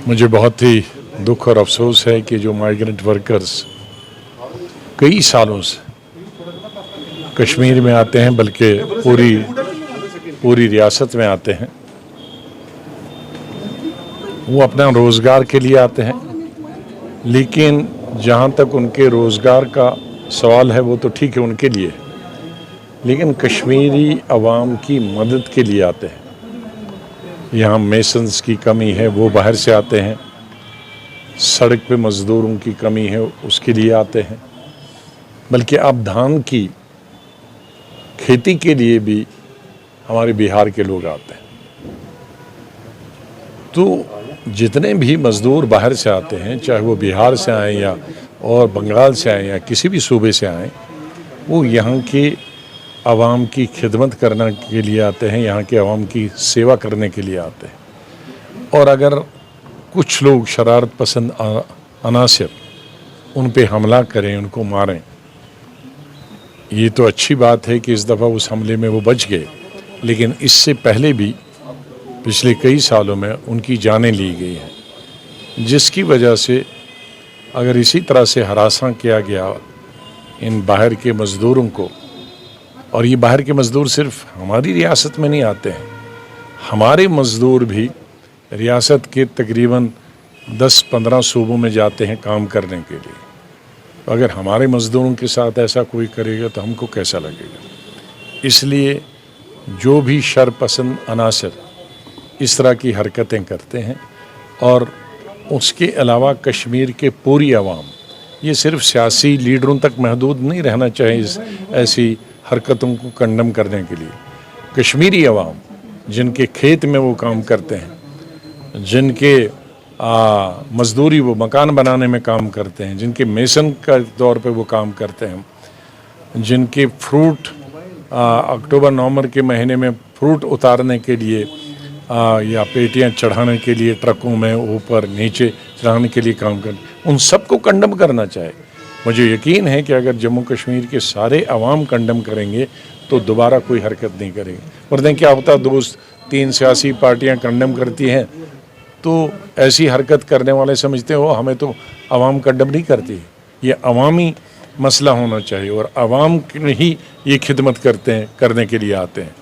मुझे बहुत ही दुख और अफसोस है कि जो माइग्रेंट वर्कर्स कई सालों से कश्मीर में आते हैं, बल्कि पूरी रियासत में आते हैं, वो अपना रोज़गार के लिए आते हैं। लेकिन जहाँ तक उनके रोज़गार का सवाल है वो तो ठीक है उनके लिए, लेकिन कश्मीरी अवाम की मदद के लिए आते हैं। यहाँ मेसन्स की कमी है, वो बाहर से आते हैं। सड़क पे मज़दूरों की कमी है, उसके लिए आते हैं। बल्कि अब धान की खेती के लिए भी हमारे बिहार के लोग आते हैं। तो जितने भी मज़दूर बाहर से आते हैं, चाहे वो बिहार से आएँ या और बंगाल से आएँ या किसी भी सूबे से आएँ, वो यहाँ के आवाम की खिदमत करने के लिए आते हैं, यहाँ के आवाम की सेवा करने के लिए आते हैं। और अगर कुछ लोग शरारत पसंद अनासिर उन पे हमला करें, उनको मारें, ये तो अच्छी बात है कि इस दफ़ा उस हमले में वो बच गए, लेकिन इससे पहले भी पिछले कई सालों में उनकी जानें ली गई हैं, जिसकी वजह से अगर इसी तरह से हरासा किया गया इन बाहर के मज़दूरों को, और ये बाहर के मज़दूर सिर्फ हमारी रियासत में नहीं आते हैं, हमारे मज़दूर भी रियासत के तकरीबन 10-15 सूबों में जाते हैं काम करने के लिए। तो अगर हमारे मज़दूरों के साथ ऐसा कोई करेगा तो हमको कैसा लगेगा। इसलिए जो भी शरपसंद अनासर इस तरह की हरकतें करते हैं, और उसके अलावा कश्मीर के पूरी आवाम, ये सिर्फ सियासी लीडरों तक महदूद नहीं रहना चाहिए ऐसी हरकतों को कंडम करने के लिए। कश्मीरी आवाम जिनके खेत में वो काम करते हैं, जिनके मज़दूरी वो मकान बनाने में काम करते हैं, जिनके मेसन का तौर पे वो काम करते हैं, जिनके फ्रूट अक्टूबर नवंबर के महीने में फ्रूट उतारने के लिए या पेटियां चढ़ाने के लिए ट्रकों में ऊपर नीचे चढ़ाने के लिए काम करते, उन सबको कंडम करना चाहिए। मुझे यकीन है कि अगर जम्मू कश्मीर के सारे अवाम कंडम करेंगे तो दोबारा कोई हरकत नहीं करेंगे। और देखें क्या होता, 2-3 सियासी पार्टियां कंडम करती हैं तो ऐसी हरकत करने वाले समझते हो हमें तो अवाम कंडम नहीं करती। ये अवामी मसला होना चाहिए और अवाम ही ये खिदमत करते हैं, करने के लिए आते हैं।